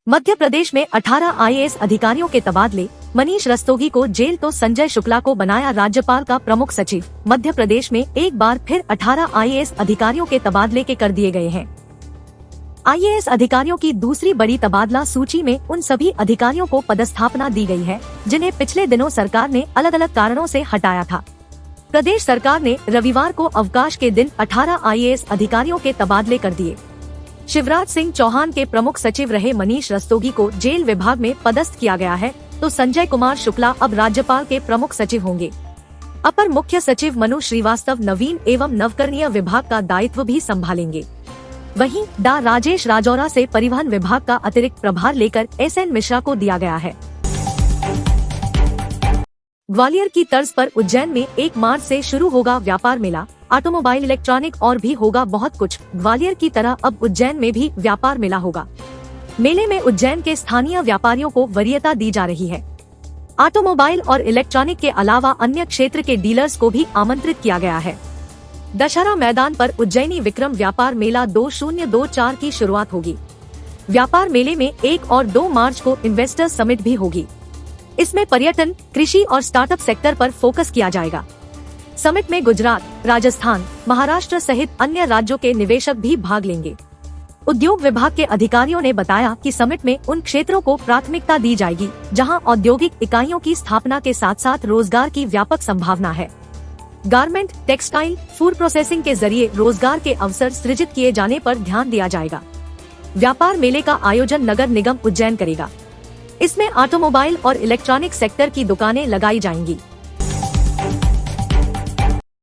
मध्य प्रदेश में 18 आईएएस अधिकारियों के तबादले, मनीष रस्तोगी को जेल तो संजय शुक्ला को बनाया राज्यपाल का प्रमुख सचिव। मध्य प्रदेश में एक बार फिर 18 आईएएस अधिकारियों के तबादले के कर दिए गए हैं। आईएएस अधिकारियों की दूसरी बड़ी तबादला सूची में उन सभी अधिकारियों को पदस्थापना दी गई है जिन्हें पिछले दिनों सरकार ने अलग अलग कारणों से हटाया था। प्रदेश सरकार ने रविवार को अवकाश के दिन 18 आईएएस अधिकारियों के तबादले कर दिए। शिवराज सिंह चौहान के प्रमुख सचिव रहे मनीष रस्तोगी को जेल विभाग में पदस्थ किया गया है, तो संजय कुमार शुक्ला अब राज्यपाल के प्रमुख सचिव होंगे। अपर मुख्य सचिव मनु श्रीवास्तव नवीन एवं नवकरणीय विभाग का दायित्व भी संभालेंगे। वहीं डा राजेश राजौरा से परिवहन विभाग का अतिरिक्त प्रभार लेकर एसएन मिश्रा को दिया गया है। ग्वालियर की तर्ज पर उज्जैन में 1 मार्च से शुरू होगा व्यापार मेला। ऑटोमोबाइल, इलेक्ट्रॉनिक और भी होगा बहुत कुछ। ग्वालियर की तरह अब उज्जैन में भी व्यापार मेला होगा। मेले में उज्जैन के स्थानीय व्यापारियों को वरीयता दी जा रही है। ऑटोमोबाइल और इलेक्ट्रॉनिक के अलावा अन्य क्षेत्र के डीलर्स को भी आमंत्रित किया गया है। दशहरा मैदान पर उज्जैनी विक्रम व्यापार मेला 2024 की शुरुआत होगी। व्यापार मेले में 1 और 2 मार्च को इन्वेस्टर्स समिट भी होगी। इसमें पर्यटन, कृषि और स्टार्टअप सेक्टर पर फोकस किया जाएगा। समिट में गुजरात, राजस्थान, महाराष्ट्र सहित अन्य राज्यों के निवेशक भी भाग लेंगे। उद्योग विभाग के अधिकारियों ने बताया कि समिट में उन क्षेत्रों को प्राथमिकता दी जाएगी जहां औद्योगिक इकाइयों की स्थापना के साथ साथ रोजगार की व्यापक संभावना है। गारमेंट, टेक्सटाइल, फूड प्रोसेसिंग के जरिए रोजगार के अवसर सृजित किए जाने पर ध्यान दिया जाएगा। व्यापार मेले का आयोजन नगर निगम उज्जैन करेगा। इसमें ऑटोमोबाइल और इलेक्ट्रॉनिक सेक्टर की दुकानें लगाई जाएंगी।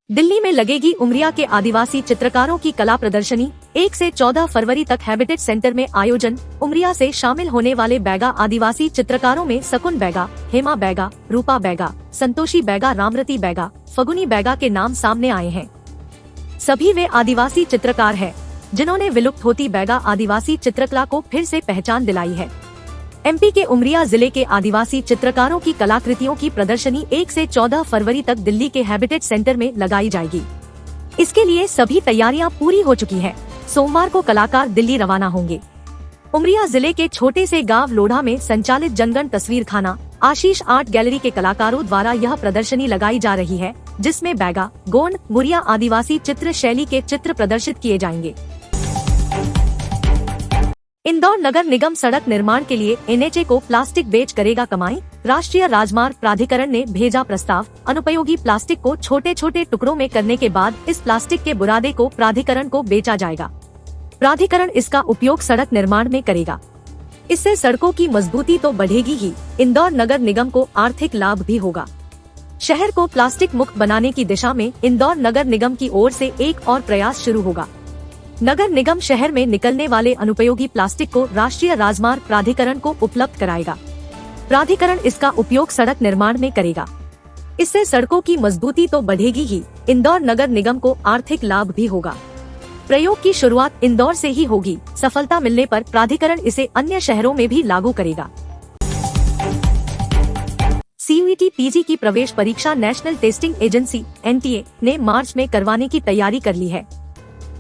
दिल्ली में लगेगी उमरिया के आदिवासी चित्रकारों की कला प्रदर्शनी। 1 से 14 फरवरी तक हैबिटेट सेंटर में आयोजन। उमरिया से शामिल होने वाले बैगा आदिवासी चित्रकारों में सकुन बैगा, हेमा बैगा, रूपा बैगा, संतोषी बैगा, रामरती बैगा, फगुनी बैगा के नाम सामने आए हैं। सभी वे आदिवासी चित्रकार हैं जिन्होंने विलुप्त होती बैगा आदिवासी चित्रकला को फिर से पहचान दिलाई है। एमपी के उमरिया जिले के आदिवासी चित्रकारों की कलाकृतियों की प्रदर्शनी 1 से 14 फरवरी तक दिल्ली के हैबिटेट सेंटर में लगाई जाएगी। इसके लिए सभी तैयारियां पूरी हो चुकी हैं। सोमवार को कलाकार दिल्ली रवाना होंगे। उमरिया जिले के छोटे से गांव लोढ़ा में संचालित जनगण तस्वीर खाना आशीष आर्ट गैलरी के कलाकारों द्वारा यह प्रदर्शनी लगाई जा रही है, जिसमें बैगा, गोंड, मुरिया आदिवासी चित्र शैली के चित्र प्रदर्शित किए जाएंगे। इंदौर नगर निगम सड़क निर्माण के लिए एनएचए को प्लास्टिक बेच करेगा कमाई। राष्ट्रीय राजमार्ग प्राधिकरण ने भेजा प्रस्ताव। अनुपयोगी प्लास्टिक को छोटे छोटे टुकड़ों में करने के बाद इस प्लास्टिक के बुरादे को प्राधिकरण को बेचा जाएगा। प्राधिकरण इसका उपयोग सड़क निर्माण में करेगा। इससे सड़कों की मजबूती तो बढ़ेगी ही, इंदौर नगर निगम को आर्थिक लाभ भी होगा। शहर को प्लास्टिक मुक्त बनाने की दिशा में इंदौर नगर निगम की ओर से एक और प्रयास शुरू होगा। नगर निगम शहर में निकलने वाले अनुपयोगी प्लास्टिक को राष्ट्रीय राजमार्ग प्राधिकरण को उपलब्ध कराएगा। प्राधिकरण इसका उपयोग सड़क निर्माण में करेगा। इससे सड़कों की मजबूती तो बढ़ेगी ही, इंदौर नगर निगम को आर्थिक लाभ भी होगा। प्रयोग की शुरुआत इंदौर से ही होगी। सफलता मिलने पर प्राधिकरण इसे अन्य शहरों में भी लागू करेगा। सीयूईटी पीजी की प्रवेश परीक्षा नेशनल टेस्टिंग एजेंसी (एनटीए) ने मार्च में करवाने की तैयारी कर ली है।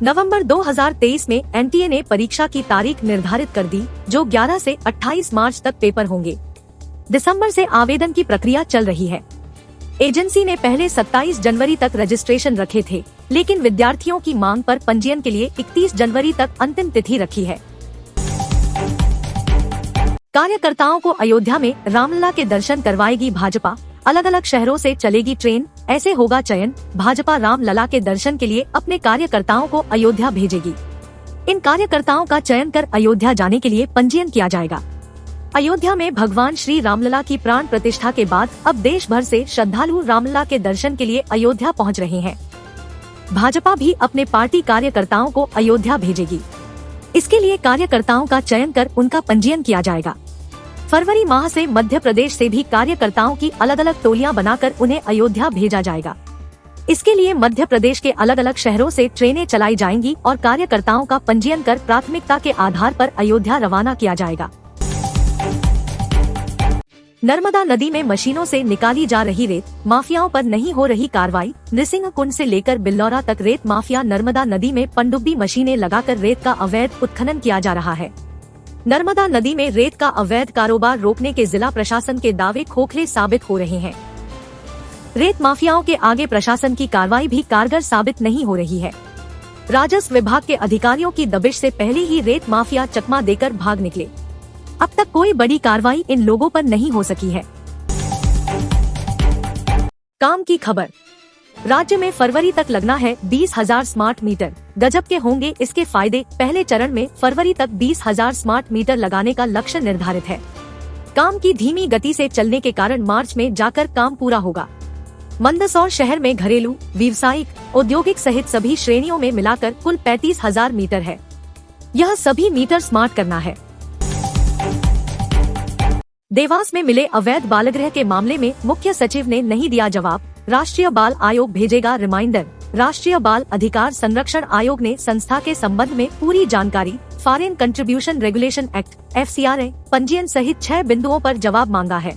नवंबर 2023 में एनटीए ने परीक्षा की तारीख निर्धारित कर दी, जो 11 से 28 मार्च तक पेपर होंगे। दिसंबर से आवेदन की प्रक्रिया चल रही है। एजेंसी ने पहले 27 जनवरी तक रजिस्ट्रेशन रखे थे, लेकिन विद्यार्थियों की मांग पर पंजीयन के लिए 31 जनवरी तक अंतिम तिथि रखी है। कार्यकर्ताओं को अयोध्या में रामलला के दर्शन करवाएगी भाजपा। अलग अलग शहरों से चलेगी ट्रेन, ऐसे होगा चयन। भाजपा रामलला के दर्शन के लिए अपने कार्यकर्ताओं को अयोध्या भेजेगी। इन कार्यकर्ताओं का चयन कर अयोध्या जाने के लिए पंजीयन किया जाएगा। अयोध्या में भगवान श्री रामलला की प्राण प्रतिष्ठा के बाद अब देश भर से श्रद्धालु रामलला के दर्शन के लिए अयोध्या पहुंच रहे हैं। भाजपा भी अपने पार्टी कार्यकर्ताओं को अयोध्या भेजेगी। इसके लिए कार्यकर्ताओं का चयन कर उनका पंजीयन किया जाएगा। फरवरी माह से मध्य प्रदेश से भी कार्यकर्ताओं की अलग अलग टोलियां बनाकर उन्हें अयोध्या भेजा जाएगा। इसके लिए मध्य प्रदेश के अलग अलग शहरों से ट्रेनें चलाई जाएंगी और कार्यकर्ताओं का पंजीयन कर प्राथमिकता के आधार पर अयोध्या रवाना किया जाएगा। नर्मदा नदी में मशीनों से निकाली जा रही रेत, माफियाओं पर नहीं हो रही कार्रवाई। नृसिंह कुंड से लेकर बिल्लौरा तक रेत माफिया नर्मदा नदी में पनडुब्बी मशीनें लगाकर रेत का अवैध उत्खनन किया जा रहा है। नर्मदा नदी में रेत का अवैध कारोबार रोकने के जिला प्रशासन के दावे खोखले साबित हो रहे हैं। रेत माफियाओं के आगे प्रशासन की कार्रवाई भी कारगर साबित नहीं हो रही है। राजस्व विभाग के अधिकारियों की दबिश से पहले ही रेत माफिया चकमा देकर भाग निकले। अब तक कोई बड़ी कार्रवाई इन लोगों पर नहीं हो सकी है। काम की खबर। राज्य में फरवरी तक लगना है 20,000 स्मार्ट मीटर। गजब के होंगे इसके फायदे। पहले चरण में फरवरी तक 20,000 स्मार्ट मीटर लगाने का लक्ष्य निर्धारित है। काम की धीमी गति से चलने के कारण मार्च में जाकर काम पूरा होगा। मंदसौर शहर में घरेलू, व्यावसायिक, औद्योगिक सहित सभी श्रेणियों में मिलाकर कुल 35,000 मीटर है। यह सभी मीटर स्मार्ट करना है। देवास में मिले अवैध बालगृह के मामले में मुख्य सचिव ने नहीं दिया जवाब। राष्ट्रीय बाल आयोग भेजेगा रिमाइंडर। राष्ट्रीय बाल अधिकार संरक्षण आयोग ने संस्था के संबंध में पूरी जानकारी, foreign contribution regulation act (FCRA) पंजीयन सहित 6 बिंदुओं पर जवाब मांगा है।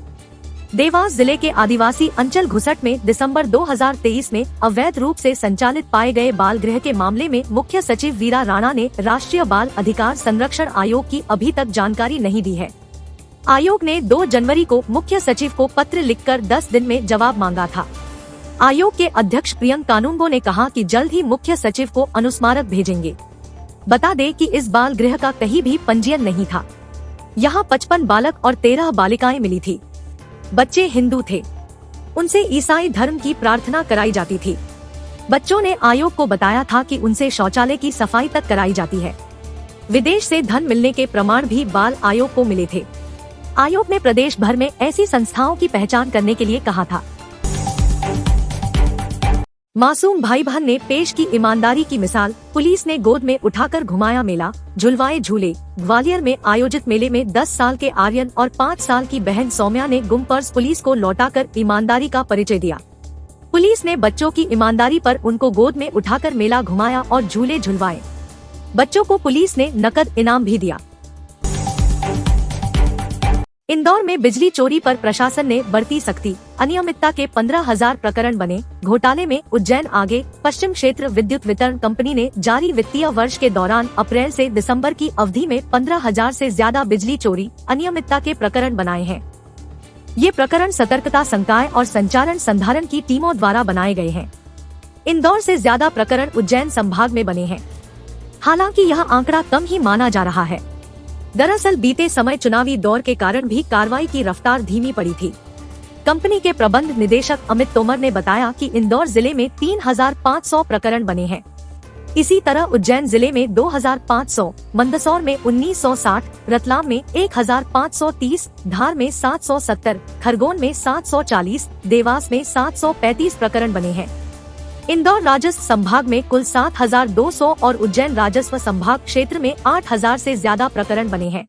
देवास जिले के आदिवासी अंचल घुसट में दिसंबर 2023 में अवैध रूप से संचालित पाए गए बाल गृह के मामले में मुख्य सचिव वीरा राणा ने राष्ट्रीय बाल अधिकार संरक्षण आयोग की अभी तक जानकारी नहीं दी है। आयोग ने 2 जनवरी को मुख्य सचिव को पत्र लिखकर 10 दिन में जवाब मांगा था। आयोग के अध्यक्ष प्रियंक कानूनगो ने कहा कि जल्द ही मुख्य सचिव को अनुस्मारक भेजेंगे। बता दें कि इस बाल गृह का कहीं भी पंजीयन नहीं था। यहाँ 55 बालक और 13 बालिकाएं मिली थी। बच्चे हिंदू थे। उनसे ईसाई धर्म की प्रार्थना कराई जाती थी। बच्चों ने आयोग को बताया था कि उनसे शौचालय की सफाई तक कराई जाती है। विदेश से धन मिलने के प्रमाण भी बाल आयोग को मिले थे। आयोग ने प्रदेश भर में ऐसी संस्थाओं की पहचान करने के लिए कहा था। मासूम भाई बहन ने पेश की ईमानदारी की मिसाल। पुलिस ने गोद में उठाकर घुमाया मेला, झुलवाए झूले। ग्वालियर में आयोजित मेले में 10 साल के आर्यन और 5 साल की बहन सौम्या ने गुम पर्स पुलिस को लौटाकर ईमानदारी का परिचय दिया। पुलिस ने बच्चों की ईमानदारी पर उनको गोद में उठाकर मेला घुमाया और झूले झुलवाए। बच्चों को पुलिस ने नकद इनाम भी दिया। इंदौर में बिजली चोरी पर प्रशासन ने बरती सख्ती। अनियमितता के 15,000 प्रकरण बने। घोटाले में उज्जैन आगे। पश्चिम क्षेत्र विद्युत वितरण कंपनी ने जारी वित्तीय वर्ष के दौरान अप्रैल से दिसंबर की अवधि में 15,000 से ज्यादा बिजली चोरी, अनियमितता के प्रकरण बनाए हैं। ये प्रकरण सतर्कता संकाय और संचालन संधारण की टीमों द्वारा बनाए गए हैं। इंदौर से ज्यादा प्रकरण उज्जैन संभाग में बने हैं। हालांकि यह आंकड़ा कम ही माना जा रहा है। दरअसल बीते समय चुनावी दौर के कारण भी कार्रवाई की रफ्तार धीमी पड़ी थी। कंपनी के प्रबंध निदेशक अमित तोमर ने बताया कि इंदौर जिले में 3,500 प्रकरण बने हैं। इसी तरह उज्जैन जिले में 2,500, मंदसौर में 1,960, रतलाम में 1,530, धार में 770, खरगोन में 740, देवास में 735 प्रकरण बने हैं। इंदौर राजस्व संभाग में कुल 7,200 और उज्जैन राजस्व संभाग क्षेत्र में 8,000 से ज्यादा प्रकरण बने हैं।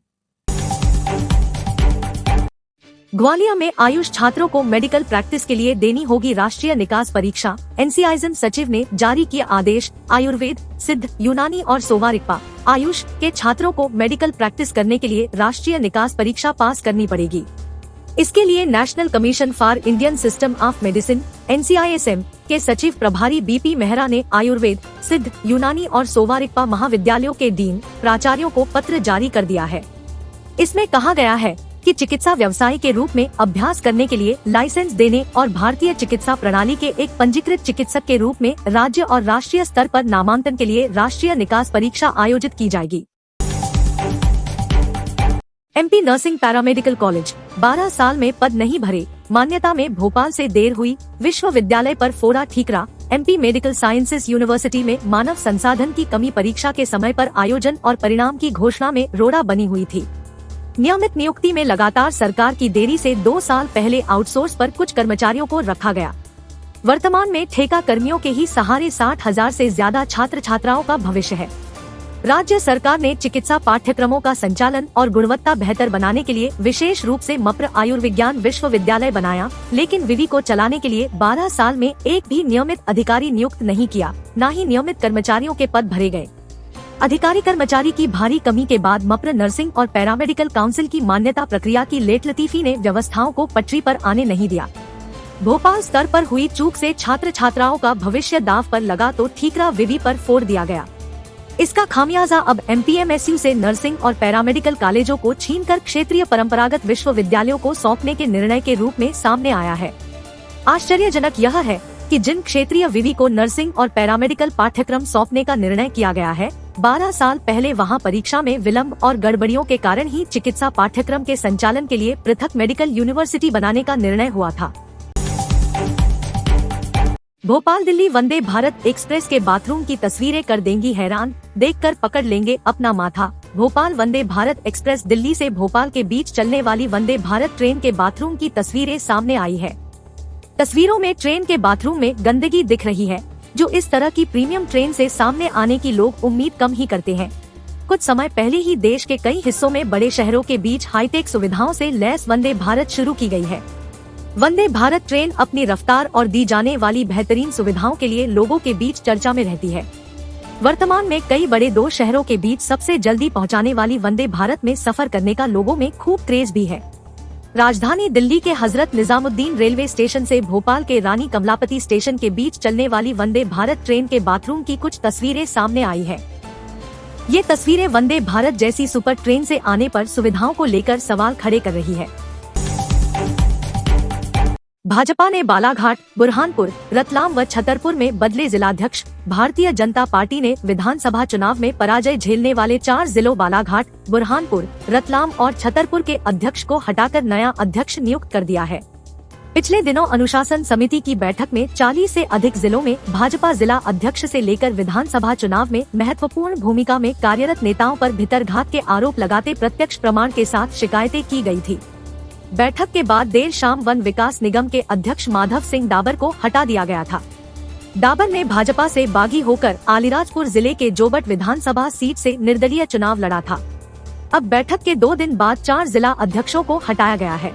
ग्वालियर में आयुष छात्रों को मेडिकल प्रैक्टिस के लिए देनी होगी राष्ट्रीय निकास परीक्षा। एनसीआईजम सचिव ने जारी किया आदेश। आयुर्वेद, सिद्ध, यूनानी और सोवा-रिगपा आयुष के छात्रों को मेडिकल प्रैक्टिस करने के लिए राष्ट्रीय निकास परीक्षा पास करनी पड़ेगी। इसके लिए national commission for Indian system of medicine (NCISM) के सचिव प्रभारी बीपी मेहरा ने आयुर्वेद, सिद्ध, यूनानी और सोवा-रिगपा महाविद्यालयों के डीन, प्राचार्यों को पत्र जारी कर दिया है। इसमें कहा गया है कि चिकित्सा व्यवसाय के रूप में अभ्यास करने के लिए लाइसेंस देने और भारतीय चिकित्सा प्रणाली के एक पंजीकृत चिकित्सक के रूप में राज्य और राष्ट्रीय स्तर पर नामांकन के लिए राष्ट्रीय निकास परीक्षा आयोजित की जाएगी। MP नर्सिंग पैरामेडिकल कॉलेज 12 साल में पद नहीं भरे, मान्यता में भोपाल से देर हुई, विश्वविद्यालय पर फोड़ा ठीकरा। MP मेडिकल साइंसेज यूनिवर्सिटी में मानव संसाधन की कमी, परीक्षा के समय पर आयोजन और परिणाम की घोषणा में रोड़ा बनी हुई थी। नियमित नियुक्ति में लगातार सरकार की देरी से 2 साल पहले आउटसोर्स पर कुछ कर्मचारियों को रखा गया। वर्तमान में ठेका कर्मियों के ही सहारे 60,000 से ज्यादा छात्र छात्राओं का भविष्य है। राज्य सरकार ने चिकित्सा पाठ्यक्रमों का संचालन और गुणवत्ता बेहतर बनाने के लिए विशेष रूप से मप्र आयुर्विज्ञान विश्वविद्यालय बनाया, लेकिन विवि को चलाने के लिए 12 साल में एक भी नियमित अधिकारी नियुक्त नहीं किया, न ही नियमित कर्मचारियों के पद भरे गए। अधिकारी कर्मचारी की भारी कमी के बाद मप्र नर्सिंग और पैरामेडिकल काउंसिल की मान्यता प्रक्रिया की लेटलतीफी ने व्यवस्थाओं को पटरी पर आने नहीं दिया। भोपाल स्तर पर हुई चूक से छात्र छात्राओं का भविष्य दांव पर लगा तो ठीकरा विवि पर फोड़ दिया गया। इसका खामियाजा अब एमपीएमएसयू से नर्सिंग और पैरामेडिकल कॉलेजों को छीनकर क्षेत्रीय परंपरागत विश्वविद्यालयों को सौंपने के निर्णय के रूप में सामने आया है। आश्चर्यजनक यह है कि जिन क्षेत्रीय विवि को नर्सिंग और पैरामेडिकल पाठ्यक्रम सौंपने का निर्णय किया गया है, 12 साल पहले वहां परीक्षा में विलंब और गड़बड़ियों के कारण ही चिकित्सा पाठ्यक्रम के संचालन के लिए पृथक मेडिकल यूनिवर्सिटी बनाने का निर्णय हुआ था। भोपाल दिल्ली वंदे भारत एक्सप्रेस के बाथरूम की तस्वीरें कर देंगी हैरान, देखकर पकड़ लेंगे अपना माथा। भोपाल वंदे भारत एक्सप्रेस दिल्ली से भोपाल के बीच चलने वाली वंदे भारत ट्रेन के बाथरूम की तस्वीरें सामने आई है। तस्वीरों में ट्रेन के बाथरूम में गंदगी दिख रही है, जो इस तरह की प्रीमियम ट्रेन से सामने आने की लोग उम्मीद कम ही करते हैं। कुछ समय पहले ही देश के कई हिस्सों में बड़े शहरों के बीच हाईटेक सुविधाओं से लैस वंदे भारत शुरू की गई है। वंदे भारत ट्रेन अपनी रफ्तार और दी जाने वाली बेहतरीन सुविधाओं के लिए लोगों के बीच चर्चा में रहती है। वर्तमान में कई बड़े 2 शहरों के बीच सबसे जल्दी पहुंचाने वाली वंदे भारत में सफर करने का लोगों में खूब क्रेज भी है। राजधानी दिल्ली के हजरत निजामुद्दीन रेलवे स्टेशन से भोपाल के रानी कमलापति स्टेशन के बीच चलने वाली वंदे भारत ट्रेन के बाथरूम की कुछ तस्वीरें सामने आई है। ये तस्वीरें वंदे भारत जैसी सुपर ट्रेन से आने पर सुविधाओं को लेकर सवाल खड़े कर रही है। भाजपा ने बालाघाट, बुरहानपुर, रतलाम व छतरपुर में बदले जिलाध्यक्ष। भारतीय जनता पार्टी ने विधानसभा चुनाव में पराजय झेलने वाले 4 जिलों बालाघाट, बुरहानपुर, रतलाम और छतरपुर के अध्यक्ष को हटाकर नया अध्यक्ष नियुक्त कर दिया है। पिछले दिनों अनुशासन समिति की बैठक में 40 से अधिक जिलों में भाजपा जिला अध्यक्ष से लेकर विधानसभा चुनाव में महत्वपूर्ण भूमिका में कार्यरत नेताओं पर भितरघात के आरोप लगाते प्रत्यक्ष प्रमाण के साथ शिकायतें की गई थी। बैठक के बाद देर शाम वन विकास निगम के अध्यक्ष माधव सिंह डाबर को हटा दिया गया था। डाबर ने भाजपा से बागी होकर अलीराजपुर जिले के जोबट विधानसभा सीट से निर्दलीय चुनाव लड़ा था। अब बैठक के 2 दिन बाद 4 जिला अध्यक्षों को हटाया गया है।